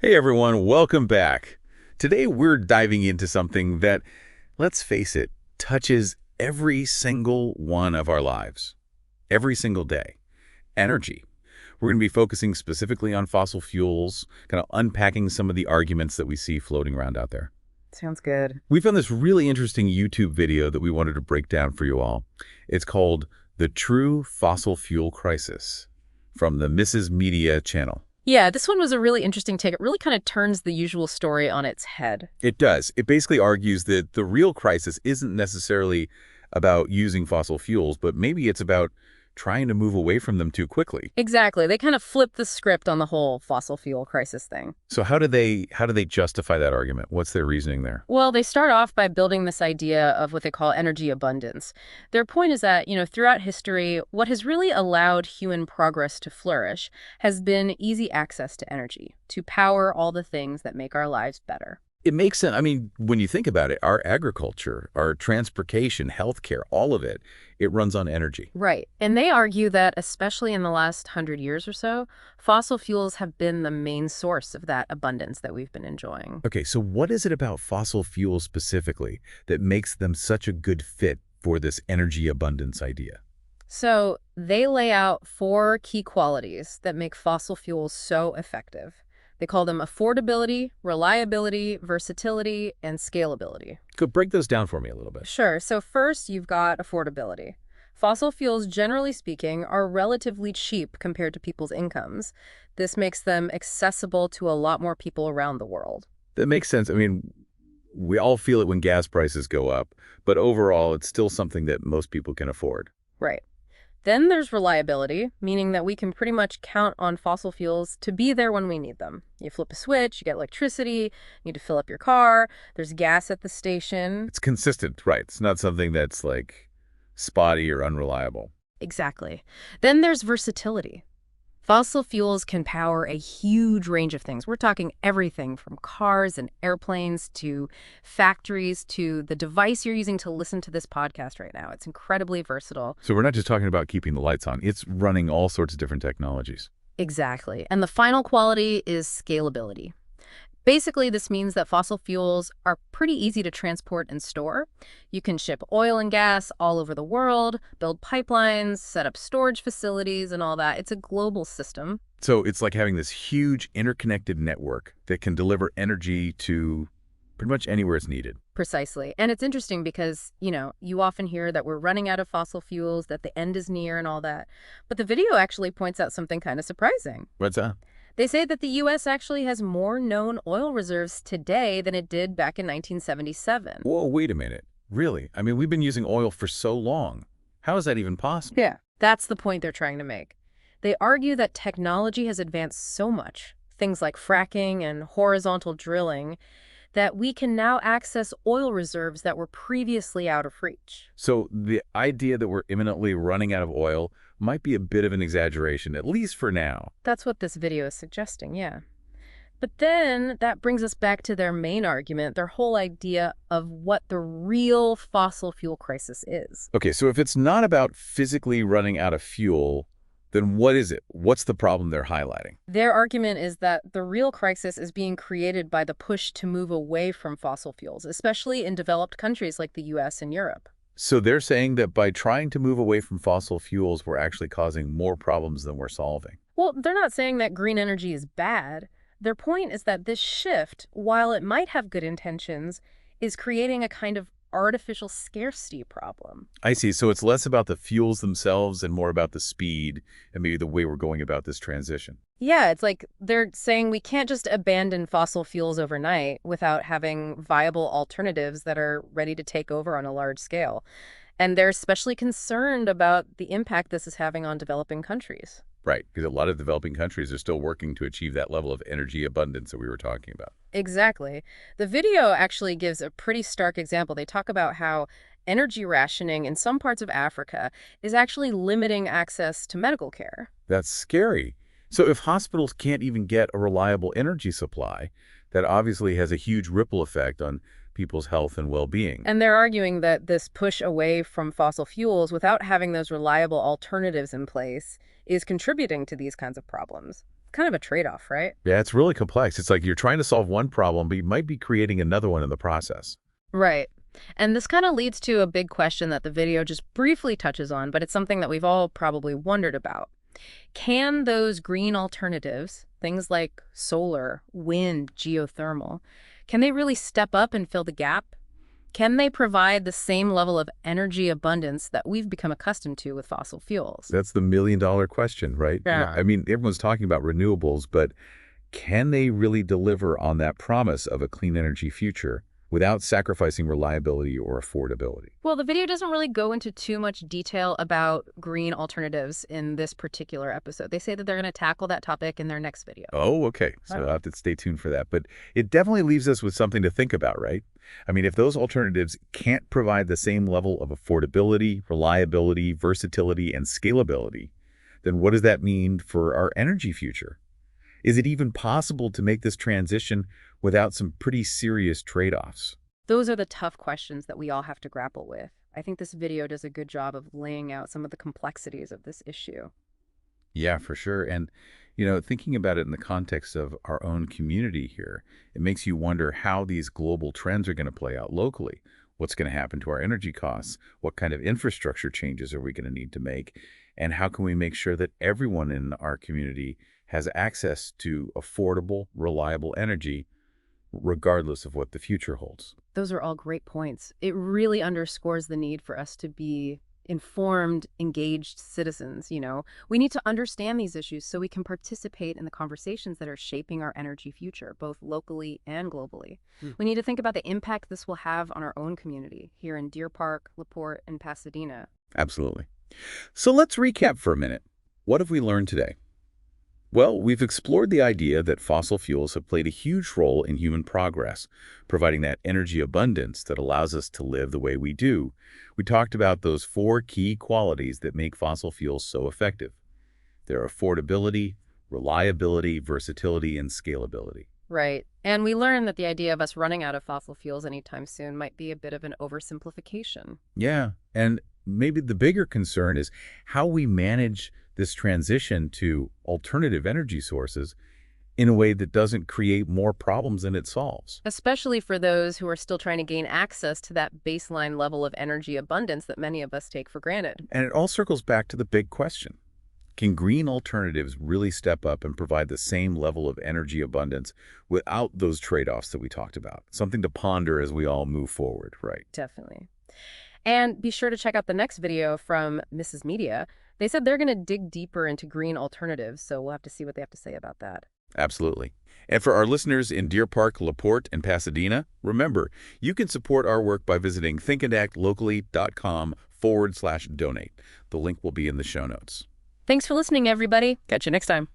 Hey everyone, welcome back. Today we're diving into something that, let's face it, touches every single one of our lives, every single day. Energy. We're going to be focusing specifically on fossil fuels, kind of unpacking some of the arguments that we see floating around out there. Sounds good. We found this really interesting YouTube video that we wanted to break down for you all. It's called The True Fossil Fuel Crisis from the Misesmedia channel. Yeah, this one was a really interesting take. It really kind of turns the usual story on its head. It does. It basically argues that the real crisis isn't necessarily about using fossil fuels, but maybe it's about trying to move away from them too quickly. Exactly. They kind of flip the script on the whole fossil fuel crisis thing. So how do they justify that argument? What's their reasoning there? Well, they start off by building this idea of what they call energy abundance. Their point is that, throughout history, what has really allowed human progress to flourish has been easy access to energy, to power all the things that make our lives better. It makes sense. I mean, when you think about it, our agriculture, our transportation, healthcare, all of it, it runs on energy. Right. And they argue that, especially in the last 100 years or so, fossil fuels have been the main source of that abundance that we've been enjoying. Okay, so what is it about fossil fuels specifically that makes them such a good fit for this energy abundance idea? So they lay out 4 key qualities that make fossil fuels so effective. They call them affordability, reliability, versatility, and scalability. Could break those down for me a little bit. Sure. So first, you've got affordability. Fossil fuels, generally speaking, are relatively cheap compared to people's incomes. This makes them accessible to a lot more people around the world. That makes sense. I mean, we all feel it when gas prices go up, but overall, it's still something that most people can afford. Right. Then there's reliability, meaning that we can pretty much count on fossil fuels to be there when we need them. You flip a switch, you get electricity, you need to fill up your car, there's gas at the station. It's consistent, right? It's not something that's like spotty or unreliable. Exactly. Then there's versatility. Fossil fuels can power a huge range of things. We're talking everything from cars and airplanes to factories to the device you're using to listen to this podcast right now. It's incredibly versatile. So we're not just talking about keeping the lights on. It's running all sorts of different technologies. Exactly. And the final quality is scalability. Basically, this means that fossil fuels are pretty easy to transport and store. You can ship oil and gas all over the world, build pipelines, set up storage facilities and all that. It's a global system. So it's like having this huge interconnected network that can deliver energy to pretty much anywhere it's needed. Precisely. And it's interesting because, you often hear that we're running out of fossil fuels, that the end is near and all that. But the video actually points out something kind of surprising. What's that? They say that the U.S. actually has more known oil reserves today than it did back in 1977. Whoa, wait a minute. Really? I mean, we've been using oil for so long. How is that even possible? Yeah. That's the point they're trying to make. They argue that technology has advanced so much, things like fracking and horizontal drilling, that we can now access oil reserves that were previously out of reach. So the idea that we're imminently running out of oil might be a bit of an exaggeration, at least for now. That's what this video is suggesting, yeah. But then that brings us back to their main argument, their whole idea of what the real fossil fuel crisis is. Okay, so if it's not about physically running out of fuel, then what is it? What's the problem they're highlighting? Their argument is that the real crisis is being created by the push to move away from fossil fuels, especially in developed countries like the US and Europe. So they're saying that by trying to move away from fossil fuels, we're actually causing more problems than we're solving. Well, they're not saying that green energy is bad. Their point is that this shift, while it might have good intentions, is creating a kind of artificial scarcity problem. I see. So it's less about the fuels themselves and more about the speed and maybe the way we're going about this transition. Yeah, it's like they're saying we can't just abandon fossil fuels overnight without having viable alternatives that are ready to take over on a large scale. And they're especially concerned about the impact this is having on developing countries. Right, because a lot of developing countries are still working to achieve that level of energy abundance that we were talking about. Exactly. The video actually gives a pretty stark example. They talk about how energy rationing in some parts of Africa is actually limiting access to medical care. That's scary. So if hospitals can't even get a reliable energy supply, that obviously has a huge ripple effect on people's health and well-being. And they're arguing that this push away from fossil fuels without having those reliable alternatives in place is contributing to these kinds of problems. Kind of a trade-off, right? Yeah, it's really complex. It's like you're trying to solve one problem, but you might be creating another one in the process. Right. And this kind of leads to a big question that the video just briefly touches on, but it's something that we've all probably wondered about. Can those green alternatives, things like solar, wind, geothermal, can they really step up and fill the gap? Can they provide the same level of energy abundance that we've become accustomed to with fossil fuels? That's the million-dollar question, right? Yeah. I mean, everyone's talking about renewables, but can they really deliver on that promise of a clean energy future without sacrificing reliability or affordability? Well, the video doesn't really go into too much detail about green alternatives in this particular episode. They say that they're going to tackle that topic in their next video. Oh, okay. So I'll have to stay tuned for that. But it definitely leaves us with something to think about, right? I mean, if those alternatives can't provide the same level of affordability, reliability, versatility, and scalability, then what does that mean for our energy future? Is it even possible to make this transition without some pretty serious trade-offs? Those are the tough questions that we all have to grapple with. I think this video does a good job of laying out some of the complexities of this issue. Yeah, for sure. And, thinking about it in the context of our own community here, it makes you wonder how these global trends are going to play out locally. What's going to happen to our energy costs? What kind of infrastructure changes are we going to need to make? And how can we make sure that everyone in our community has access to affordable, reliable energy, regardless of what the future holds? Those are all great points. It really underscores the need for us to be informed, engaged citizens. We need to understand these issues so we can participate in the conversations that are shaping our energy future, both locally and globally. We need to think about the impact this will have on our own community here in Deer Park, LaPorte, and Pasadena. Absolutely. So let's recap for a minute. What have we learned today? Well, we've explored the idea that fossil fuels have played a huge role in human progress, providing that energy abundance that allows us to live the way we do. We talked about those 4 key qualities that make fossil fuels so effective. Their affordability, reliability, versatility, and scalability. Right. And we learned that the idea of us running out of fossil fuels anytime soon might be a bit of an oversimplification. Yeah, and maybe the bigger concern is how we manage this transition to alternative energy sources in a way that doesn't create more problems than it solves. Especially for those who are still trying to gain access to that baseline level of energy abundance that many of us take for granted. And it all circles back to the big question. Can green alternatives really step up and provide the same level of energy abundance without those trade-offs that we talked about? Something to ponder as we all move forward, right? Definitely. And be sure to check out the next video from misesmedia. They said they're going to dig deeper into green alternatives, so we'll have to see what they have to say about that. Absolutely. And for our listeners in Deer Park, LaPorte, and Pasadena, remember, you can support our work by visiting thinkandactlocally.com/donate. The link will be in the show notes. Thanks for listening, everybody. Catch you next time.